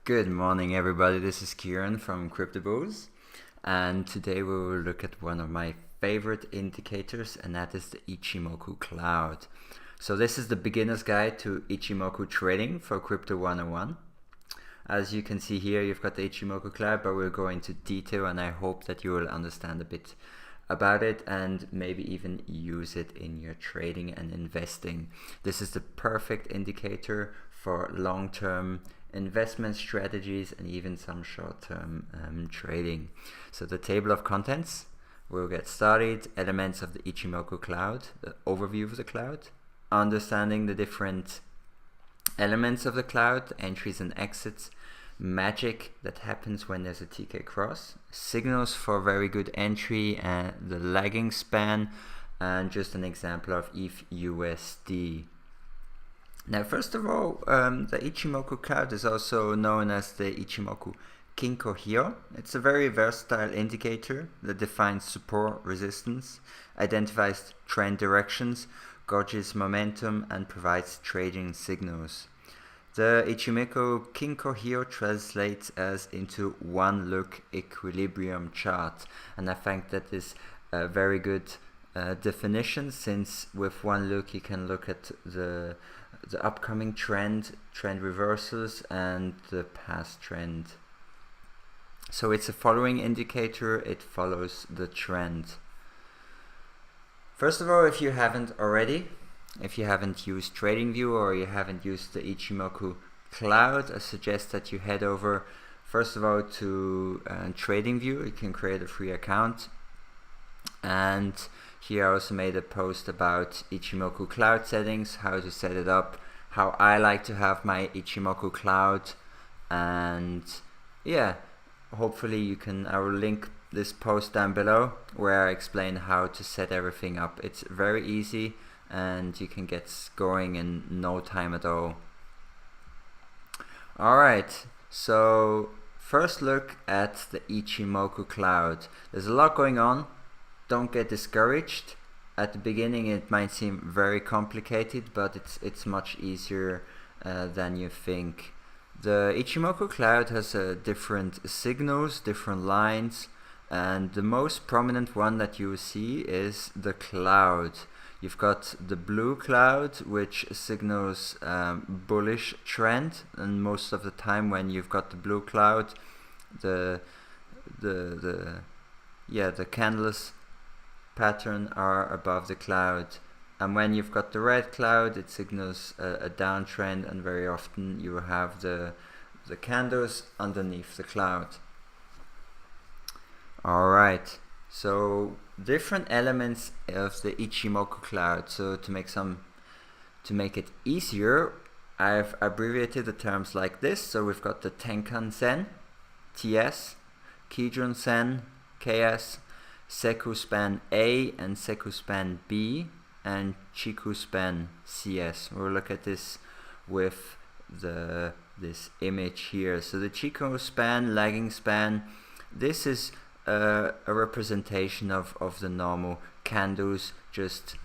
Good morning, everybody. This is Kieran from cryptobulls, and today we will look at one of my favorite indicators, and that is the Ichimoku Cloud. So this is the beginner's guide to Ichimoku trading for Crypto 101. As you can see here, you've got the Ichimoku Cloud, but we'll go into detail, and I hope that you will understand a bit about it and maybe even use it in your trading and investing. This is the perfect indicator for long-term investment strategies and even some short-term trading. So the table of contents, we'll get started. Elements of the Ichimoku Cloud, the overview of the cloud, understanding the different elements of the cloud, entries and exits, magic that happens when there's a TK cross, signals for very good entry, and the lagging span, and just an example of ETH USD. Now, first of all, the Ichimoku Cloud is also known as the Ichimoku Kinko Hyo. It's a very versatile indicator that defines support, resistance, identifies trend directions, gauges momentum, and provides trading signals. The Ichimoku Kinko Hyo translates as into one look equilibrium chart, and I think that is a very good definition, since with one look you can look at the upcoming trend reversals, and the past trend. So it's a following indicator, it follows the trend. First of all, if you haven't already, if you haven't used TradingView or you haven't used the Ichimoku Cloud, I suggest that you head over first of all to TradingView. You can create a free account, and here I also made a post about Ichimoku Cloud settings, how to set it up, how I like to have my Ichimoku Cloud, and yeah, hopefully you can, I will link this post down below where I explain how to set everything up. It's very easy and you can get going in no time at all. Alright, so first look at the Ichimoku Cloud. There's a lot going on. Don't get discouraged. At the beginning it might seem very complicated, but it's much easier than you think. The Ichimoku Cloud has different signals, different lines, and the most prominent one that you will see is the cloud. You've got the blue cloud, which signals bullish trend, and most of the time when you've got the blue cloud, the candles pattern are above the cloud, and when you've got the red cloud, it signals a downtrend, and very often you have the candles underneath the cloud. Alright, so different elements of the Ichimoku Cloud. So to make it easier, I've abbreviated the terms like this. So we've got the Tenkan-sen TS, Kijun-sen KS, Sekkou Span A and Sekkou Span B, and Chikou Span CS. We'll look at this with this image here. So the Chikou Span, lagging span, this is a representation of the normal candles, just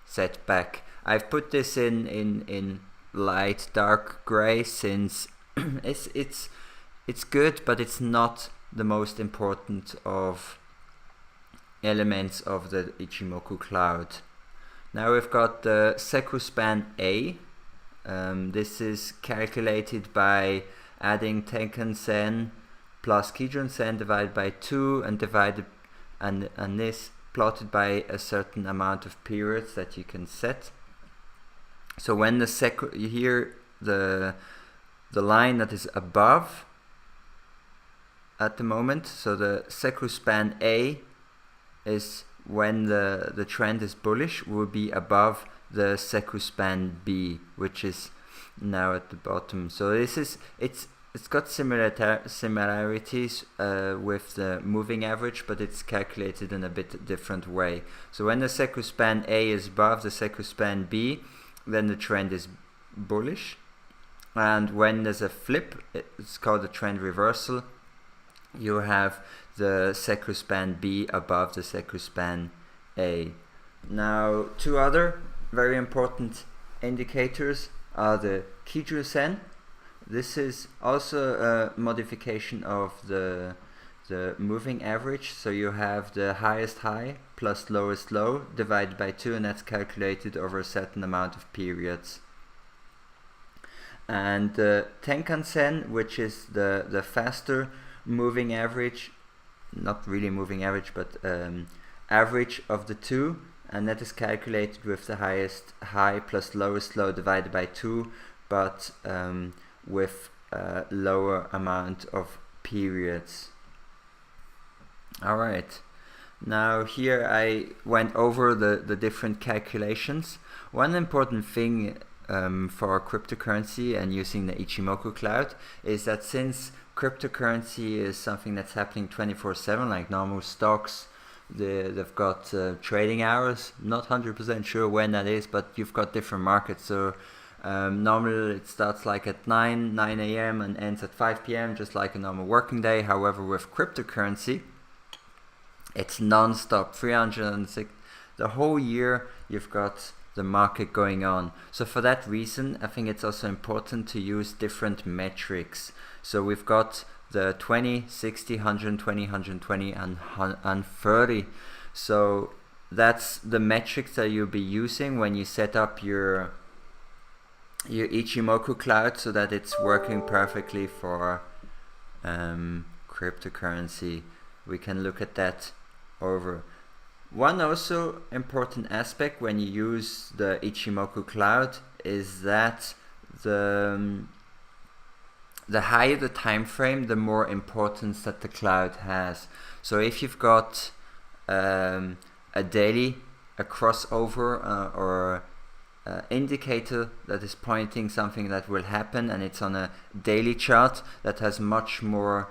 set back. I've put this in light dark gray, since it's good, but it's not the most important of elements of the Ichimoku Cloud. Now we've got the Sekkou Span A. This is calculated by adding Tenkan-sen plus Kijun-sen divided by 2 and this plotted by a certain amount of periods that you can set. So when the Sekkou, you hear the line that is above at the moment, so the Sekkou Span A is when the trend is bullish, will be above the Sekkou Span B, which is now at the bottom. So this is it's got similarities with the moving average, but it's calculated in a bit different way. So when the Sekkou Span A is above the Sekkou Span B, then the trend is bullish, and when there's a flip, it's called a trend reversal, you have the Sekkou Span B above the Sekkou Span A. Now, two other very important indicators are the Kijun-sen This is also a modification of the moving average. So you have the highest high plus lowest low divided by 2, and that's calculated over a certain amount of periods. And the Tenkan-sen, which is the faster moving average, not really moving average, but average of the two, and that is calculated with the highest high plus lowest low divided by 2, but with a lower amount of periods. Alright, now here I went over the different calculations. One important thing for cryptocurrency and using the Ichimoku Cloud is that since cryptocurrency is something that's happening 24/7, like normal stocks, they've got trading hours. Not 100% sure when that is, but you've got different markets. So normally it starts like at 9 a.m. and ends at 5 p.m. just like a normal working day. However, with cryptocurrency, it's non-stop, 306 the whole year. You've got the market going on. So for that reason, I think it's also important to use different metrics. So we've got the 20, 60, 120, 120 and 30. So that's the metrics that you'll be using when you set up your Ichimoku Cloud, so that it's working perfectly for cryptocurrency. We can look at that over. One also important aspect when you use the Ichimoku Cloud is that the higher the time frame, the more importance that the cloud has. So if you've got a daily, a crossover or indicator that is pointing something that will happen, and it's on a daily chart, that has much more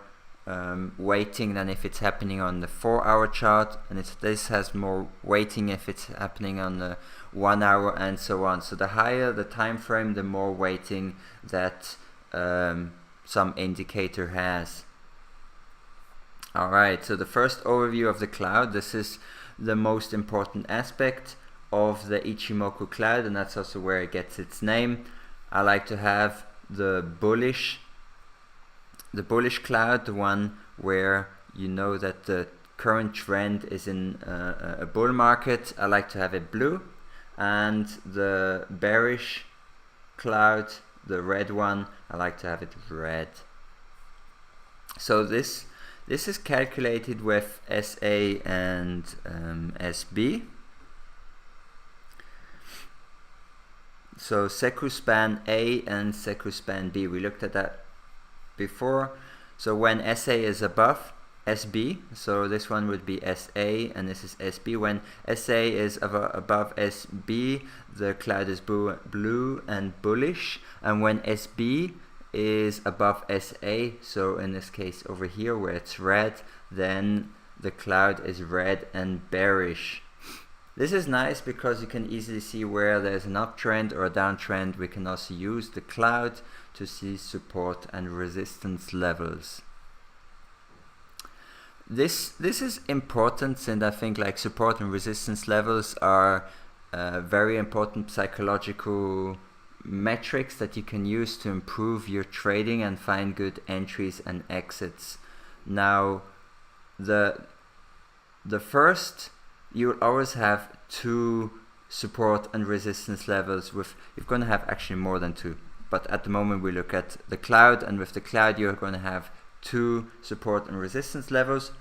weighting than if it's happening on the 4-hour chart, and this has more weighting if it's happening on the 1 hour, and so on. So the higher the time frame, the more weighting that some indicator has. Alright, so the first overview of the cloud. This is the most important aspect of the Ichimoku Cloud, and that's also where it gets its name. I like to have the bullish cloud, the one where you know that the current trend is in a bull market. I like to have it blue. And the bearish cloud, the red one, I like to have it red. So this is calculated with SA and SB. So Sekkou Span A and Sekkou Span B, we looked at that before. So when SA is above SB, so this one would be SA and this is SB. When SA is above SB, the cloud is blue and bullish, and when SB is above SA, so in this case over here where it's red, then the cloud is red and bearish. This is nice because you can easily see where there's an uptrend or a downtrend. We can also use the cloud to see support and resistance levels. This is important, since I think like support and resistance levels are very important psychological metrics that you can use to improve your trading and find good entries and exits. Now the first, you'll always have 2 support and resistance levels. You're going to have actually more than 2, but at the moment we look at the cloud, and with the cloud you're going to have 2 support and resistance levels,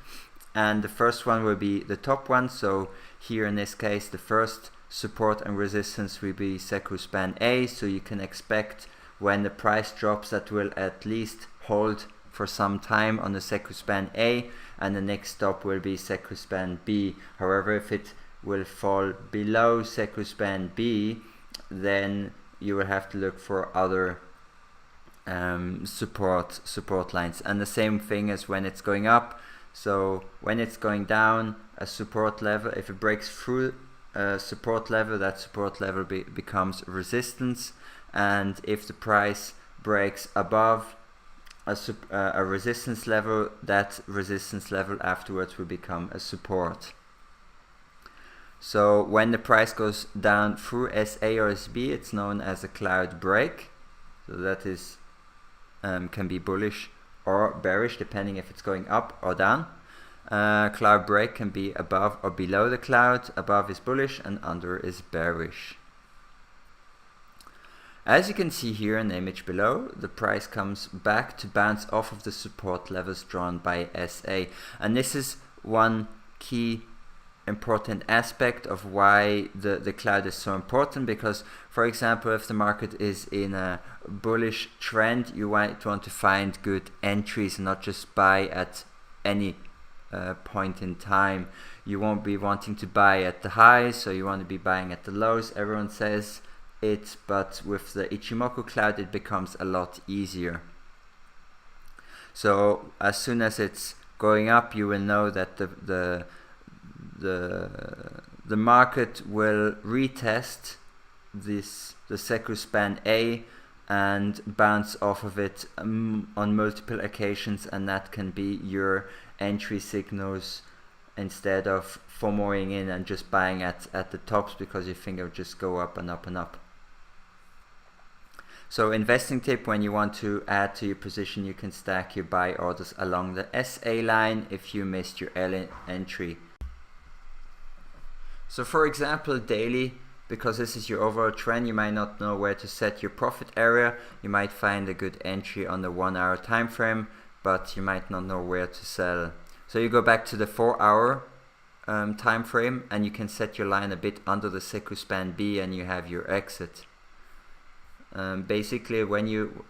and the first one will be the top one. So here in this case the first support and resistance will be Sekkou Span A, so you can expect when the price drops that will at least hold for some time on the Sekkou Span A, and the next stop will be Sekkou Span B. However, if it will fall below Sekkou Span B, then you will have to look for other support lines. And the same thing as when it's going up. So when it's going down, a support level, if it breaks through a support level, that support level becomes resistance, and if the price breaks above a resistance level, that resistance level afterwards will become a support. So when the price goes down through SA or SB, it's known as a cloud break. So that is can be bullish or bearish depending if it's going up or down. Cloud break can be above or below the cloud. Above is bullish and under is bearish. As you can see here in the image below, the price comes back to bounce off of the support levels drawn by SA, and this is one key important aspect of why the cloud is so important, because for example, if the market is in a bullish trend, you might want to find good entries and not just buy at any point in time. You won't be wanting to buy at the highs, so you want to be buying at the lows. Everyone says it, but with the Ichimoku Cloud it becomes a lot easier. So as soon as it's going up, you will know that the market will retest the Sekkou Span A and bounce off of it on multiple occasions, and that can be your entry signals instead of FOMOing in and just buying at the tops because you think it'll just go up and up and up. So investing tip: when you want to add to your position, you can stack your buy orders along the SA line if you missed your L entry. So for example, daily, because this is your overall trend, you might not know where to set your profit area. You might find a good entry on the 1 hour time frame, but you might not know where to sell. So you go back to the 4 hour time frame and you can set your line a bit under the Sekkou Span B and you have your exit. Basically, when you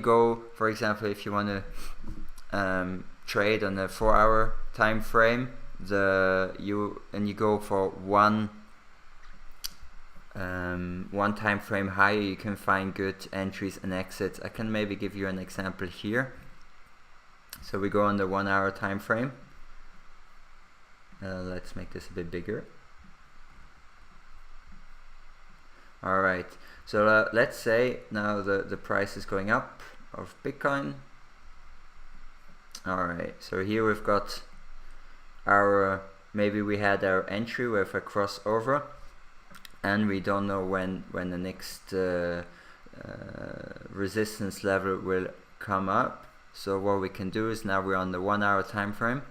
go, for example, if you want to trade on a 4 hour time frame, you go for one time frame higher, you can find good entries and exits. I can maybe give you an example here. So we go on the 1 hour time frame. Let's make this a bit bigger. Alright, so let's say now the price is going up of Bitcoin. Alright, so here we've got our, maybe we had our entry with a crossover, and we don't know when the next resistance level will come up. So what we can do is, now we're on the 1 hour time frame,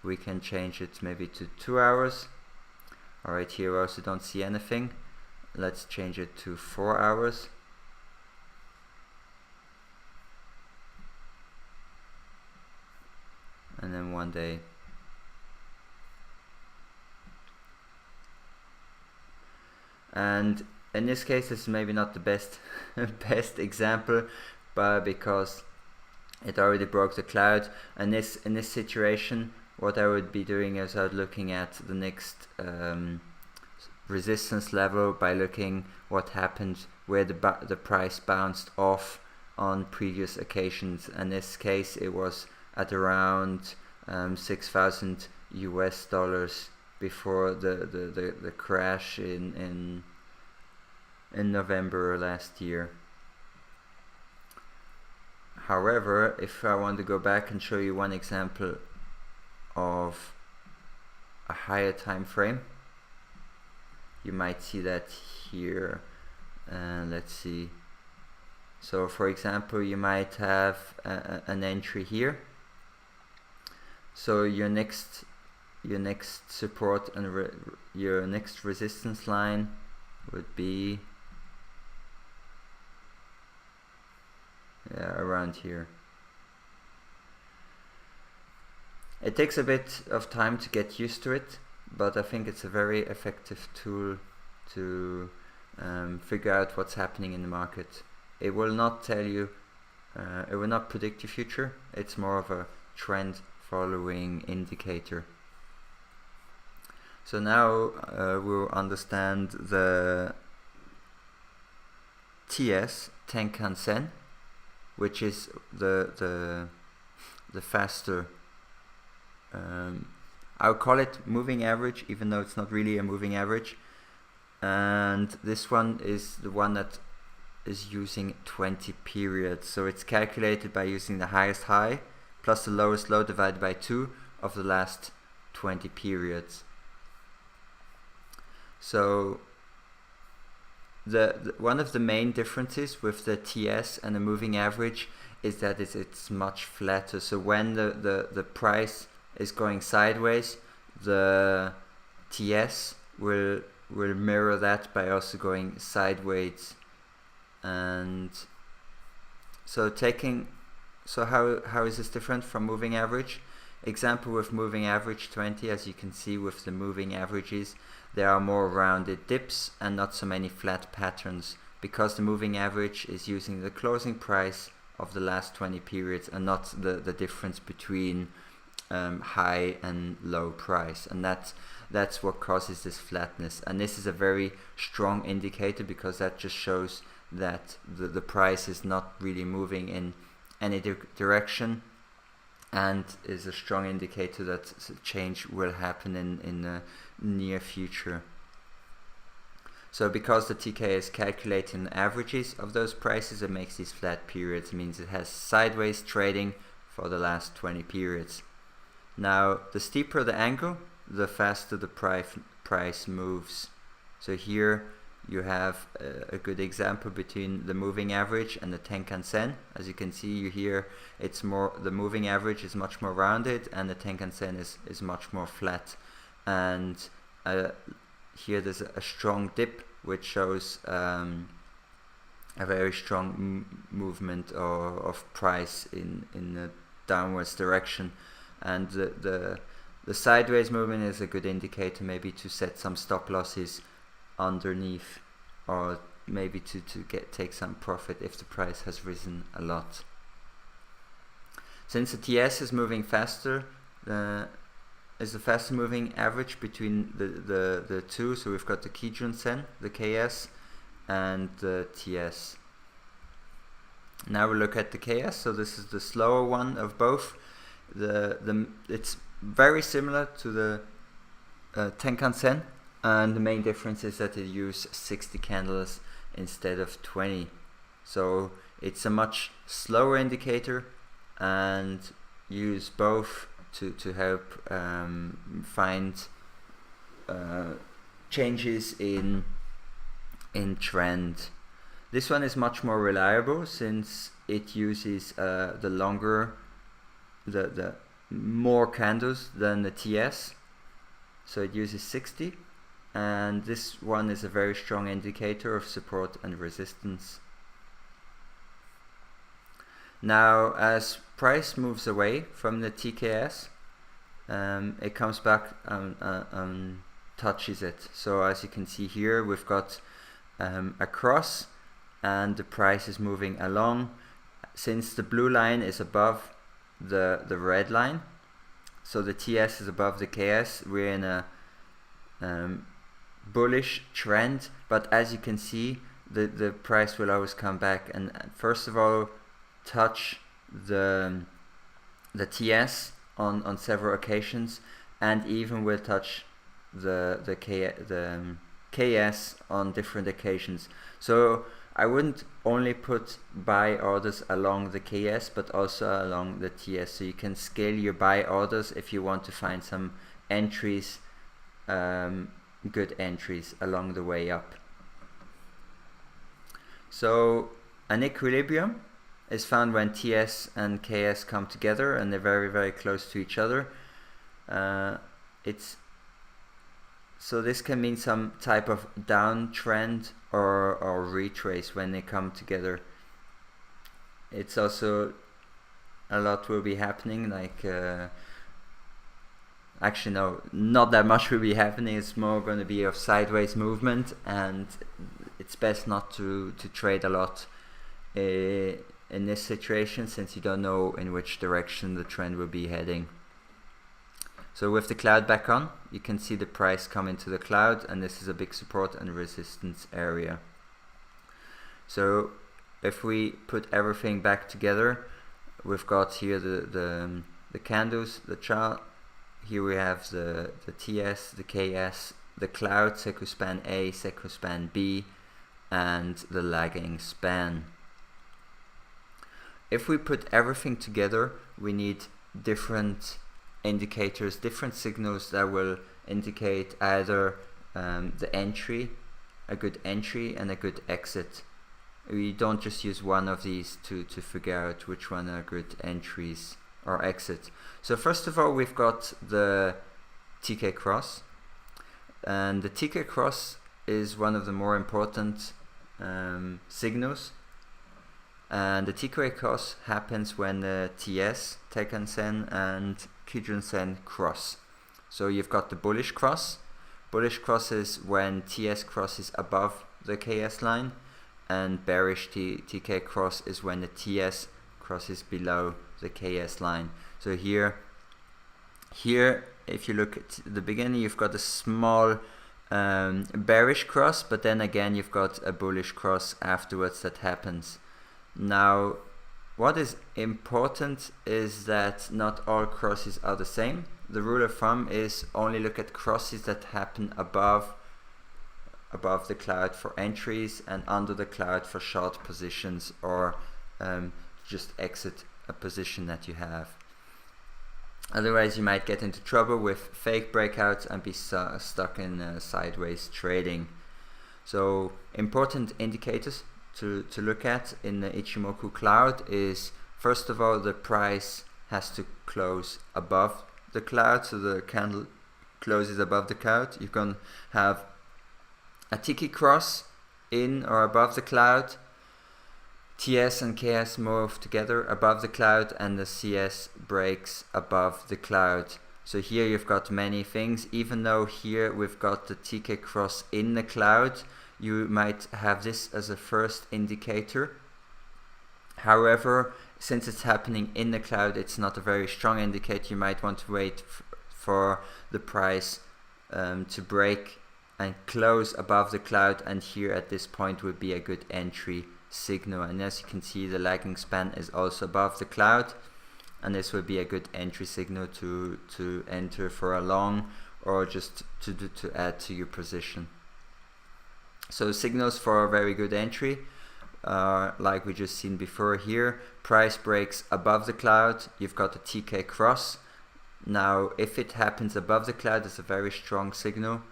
we can change it maybe to 2 hours. Alright, here we also don't see anything. Let's change it to 4 hours. And then 1 day. And in this case, this is maybe not the best example, but because it already broke the cloud. And in this situation, what I would be doing is I would looking at the next resistance level by looking what happened where the price bounced off on previous occasions. In this case, it was at around 6,000 US dollars before the crash in November last year. However, if I want to go back and show you one example of a higher time frame, you might see that here. Let's see. So for example, you might have an entry here. So your next support and your next resistance line would be around here. It takes a bit of time to get used to it, but I think it's a very effective tool to figure out what's happening in the market. It will not tell you, it will not predict your future. It's more of a trend following indicator. So now we'll understand the TS, Tenkan-sen, which is the faster, I'll call it moving average, even though it's not really a moving average. And this one is the one that is using 20 periods. So it's calculated by using the highest high plus the lowest low divided by 2 of the last 20 periods. So one of the main differences with the TS and the moving average is that it's much flatter. So when the price is going sideways, the TS will mirror that by also going sideways. And so how is this different from moving average? Example with moving average 20, as you can see with the moving averages, there are more rounded dips and not so many flat patterns, because the moving average is using the closing price of the last 20 periods and not the difference between high and low price, and that's what causes this flatness. And this is a very strong indicator, because that just shows that the price is not really moving in any direction, and is a strong indicator that change will happen in the near future. So because the TK is calculating the averages of those prices, it makes these flat periods. It means it has sideways trading for the last 20 periods. Now, the steeper the angle, the faster the price moves. So here you have a good example between the moving average and the Tenkan-sen. As you can see here, the moving average is much more rounded and the Tenkan-sen is much more flat. And here there's a strong dip, which shows a very strong movement of price in the downwards direction. And the sideways movement is a good indicator, maybe to set some stop losses underneath, or maybe to take some profit if the price has risen a lot. Since the TS is moving faster, is the faster moving average between the two. So we've got the Kijun-sen, the KS, and the TS. Now we look at the KS. So this is the slower one of both. It's very similar to the Tenkan-sen, and the main difference is that they use 60 candles instead of 20. So it's a much slower indicator, and use both to help find changes in trend. This one is much more reliable, since it uses the more candles than the TS. So it uses 60, and this one is a very strong indicator of support and resistance. Now, as price moves away from the TKS, it comes back and touches it. So as you can see here, we've got a cross, and the price is moving along. Since the blue line is above the red line, so the TS is above the KS, we're in a bullish trend. But as you can see, the price will always come back and first of all touch the TS on several occasions, and even will touch the KS on different occasions. So I wouldn't only put buy orders along the KS, but also along the TS. So you can scale your buy orders if you want to find some entries, good entries along the way up. So an equilibrium is found when TS and KS come together and they're very, very close to each other. So this can mean some type of downtrend or retrace when they come together. It's also a lot will be happening, like actually no, not that much will be happening. It's more going to be of sideways movement, and it's best not to trade a lot in this situation, since you don't know in which direction the trend will be heading. So with the cloud back on, you can see the price come into the cloud, and this is a big support and resistance area. So if we put everything back together, we've got here the candles, the chart. Here we have the TS, the KS, the cloud, Sekkou Span A, Sekkou Span B, and the lagging span. If we put everything together, we need different indicators, different signals that will indicate either the entry a good entry and a good exit. We don't just use one of these to figure out which one are good entries or exit. So first of all, we've got the TK cross, and the TK cross is one of the more important signals, and the TK cross happens when the TS, Tenkan-sen and Kijun-sen cross. So you've got the bullish cross. Bullish cross is when TS crosses above the KS line, and bearish TK cross is when the TS crosses below the KS line. So here if you look at the beginning, you've got a small bearish cross, but then again you've got a bullish cross afterwards that happens. Now what is important is that not all crosses are the same. The rule of thumb is only look at crosses that happen above the cloud for entries and under the cloud for short positions, or just exit a position that you have. Otherwise you might get into trouble with fake breakouts and be stuck in sideways trading. So important indicators to look at in the Ichimoku Cloud is, first of all, the price has to close above the cloud, so the candle closes above the cloud. You can have a TK cross in or above the cloud, TS and KS move together above the cloud, and the CS breaks above the cloud. So here you've got many things. Even though here we've got the TK cross in the cloud, you might have this as a first indicator. However, since it's happening in the cloud, it's not a very strong indicator. You might want to wait for the price to break and close above the cloud, and here at this point would be a good entry signal. And as you can see, the lagging span is also above the cloud, and this would be a good entry signal to enter for a long, or just to add to your position. So signals for a very good entry, like we just seen before here, price breaks above the cloud, you've got a TK cross. Now if it happens above the cloud, it's a very strong signal.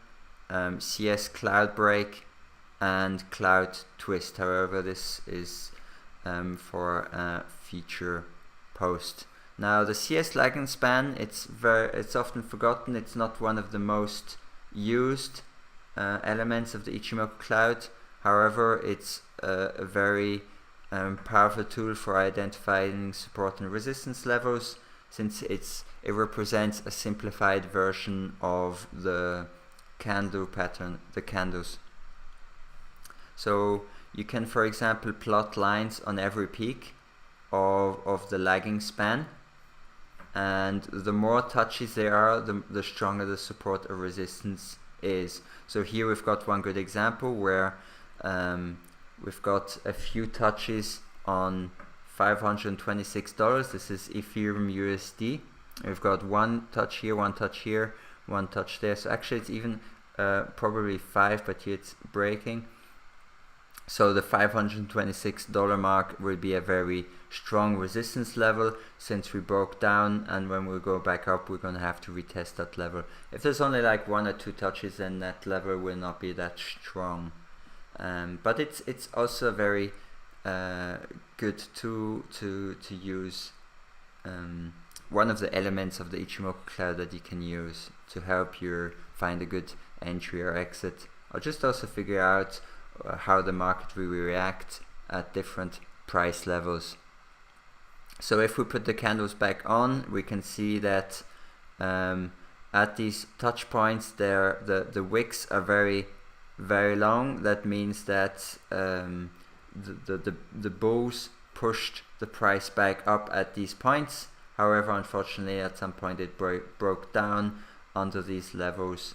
CS cloud break and cloud twist. However, this is for a future post. Now the CS lagging span, it's often forgotten. It's not one of the most used elements of the Ichimoku Cloud. However, it's a very powerful tool for identifying support and resistance levels, since it represents a simplified version of the candle pattern, the candles. So you can, for example, plot lines on every peak of the lagging span, and the more touches there are, the stronger the support or resistance is. So here we've got one good example where we've got a few touches on $526. This is Ethereum USD. We've got one touch here, one touch here, one touch there. So actually it's even probably 5, but here it's breaking. So the $526 mark will be a very strong resistance level, since we broke down, and when we go back up we're going to have to retest that level. If there's only like 1 or 2 touches, then that level will not be that strong. But it's also a very good tool to use, one of the elements of the Ichimoku Cloud that you can use to help you find a good entry or exit, or just also figure out how the market will react at different price levels. So if we put the candles back on, we can see that at these touch points there, the wicks are very long. That means that the bulls pushed the price back up at these points. However, unfortunately at some point it broke down under these levels,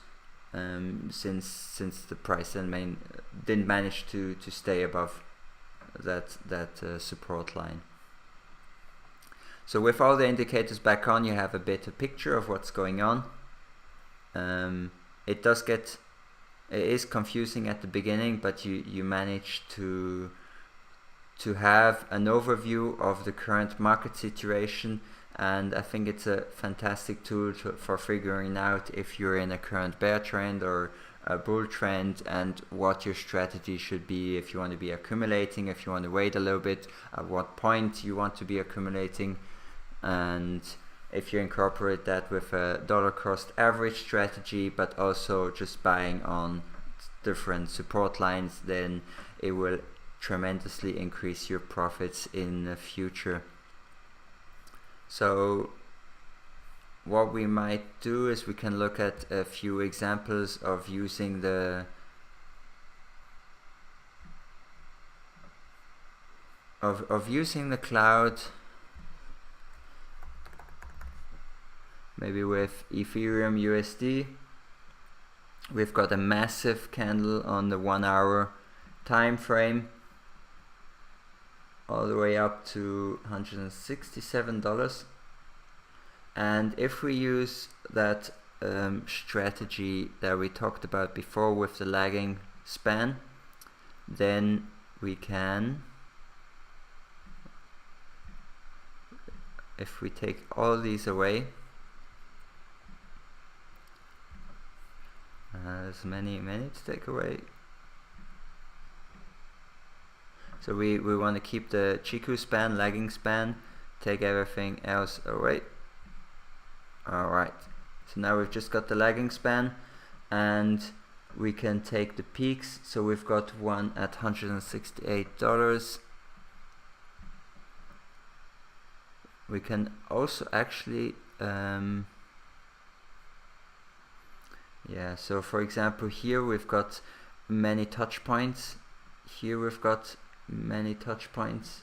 since the price then didn't manage to stay above that support line. So with all the indicators back on, you have a better picture of what's going on. It is confusing at the beginning, but you manage to have an overview of the current market situation, and I think it's a fantastic tool for figuring out if you're in a current bear trend or a bull trend and what your strategy should be, if you want to be accumulating, if you want to wait a little bit, at what point you want to be accumulating, and if you incorporate that with a dollar cost average strategy, but also just buying on different support lines, then it will tremendously increase your profits in the future. So what we might do is we can look at a few examples of using the using the cloud, maybe with Ethereum USD. We've got a massive candle on the 1 hour time frame, all the way up to $167. And if we use that strategy that we talked about before with the lagging span, then we can, if we take all these away, there's many to take away. So we want to keep the Chikou span, lagging span, take everything else away. Alright, so now we've just got the lagging span, and we can take the peaks. So we've got one at $168. We can also actually yeah, so for example, here we've got many touch points, here we've got many touch points.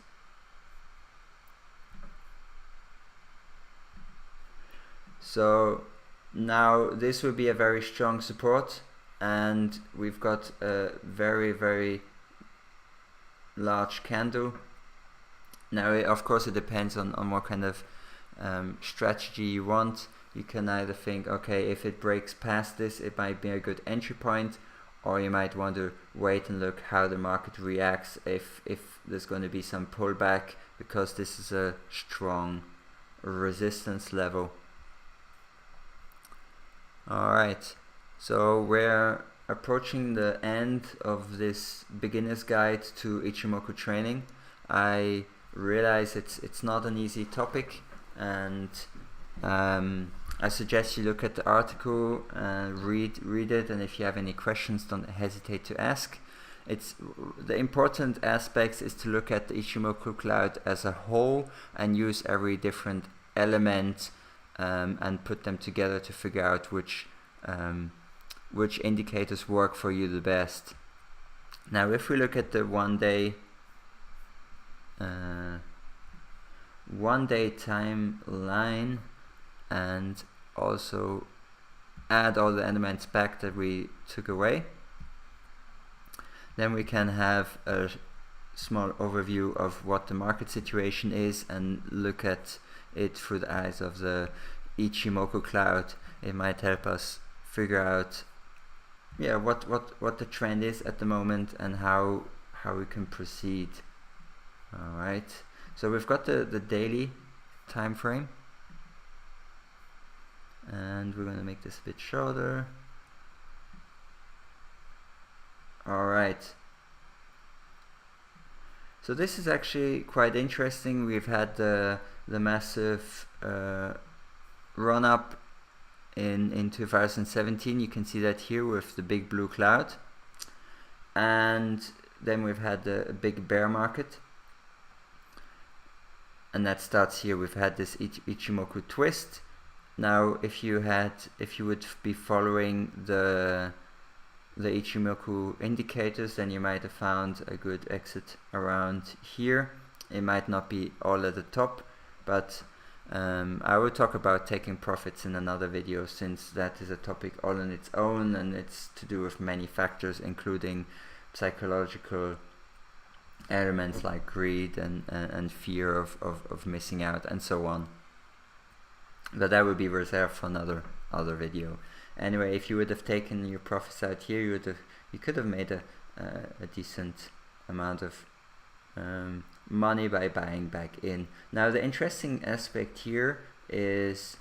So now this will be a very strong support, and we've got a very large candle. Now of course it depends on what kind of strategy you want. You can either think, okay, if it breaks past this, it might be a good entry point, or you might want to wait and look how the market reacts if there's going to be some pullback, because this is a strong resistance level. Alright, so we're approaching the end of this beginner's guide to Ichimoku training. I realize it's not an easy topic, and I suggest you look at the article and read it, and if you have any questions, don't hesitate to ask. It's the important aspects is to look at the Ichimoku Cloud as a whole and use every different element and put them together to figure out which indicators work for you the best. Now if we look at the one day timeline and also add all the elements back that we took away, then we can have a small overview of what the market situation is and look at it through the eyes of the Ichimoku Cloud. It might help us figure out what the trend is at the moment and how we can proceed. Alright, so we've got the daily time frame, and we're going to make this a bit shorter. Alright, so this is actually quite interesting. We've had the massive run up in 2017. You can see that here with the big blue cloud, and then we've had a big bear market, and that starts here. We've had this Ichimoku twist. Now if you would be following the Ichimoku indicators, then you might have found a good exit around here. It might not be all at the top, but I will talk about taking profits in another video, since that is a topic all on its own, and it's to do with many factors, including psychological elements like greed and fear of missing out and so on. But that would be reserved for another video. Anyway, if you would have taken your profits out here, you could have made a decent amount of money by buying back in. Now the interesting aspect here is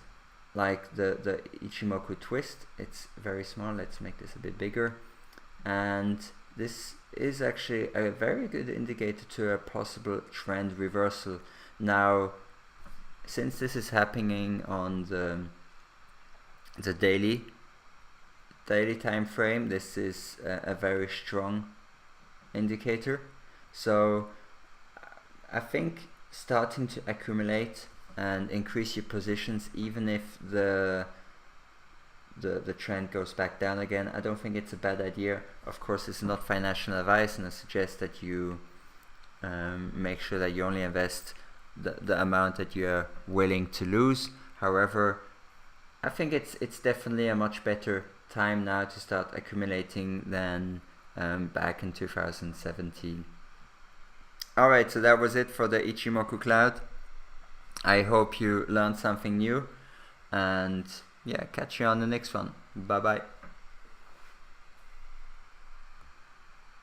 like the Ichimoku twist. It's very small. Let's make this a bit bigger, and this is actually a very good indicator to a possible trend reversal. Now, since this is happening on the daily time frame, this is a very strong indicator. So I think starting to accumulate and increase your positions, even if the trend goes back down again, I don't think it's a bad idea. Of course, it's not financial advice, and I suggest that you make sure that you only invest the amount that you're willing to lose. However, I think it's definitely a much better time now to start accumulating than back in 2017. Alright, so that was it for the Ichimoku Cloud. I hope you learned something new, and yeah, catch you on the next one. Bye bye.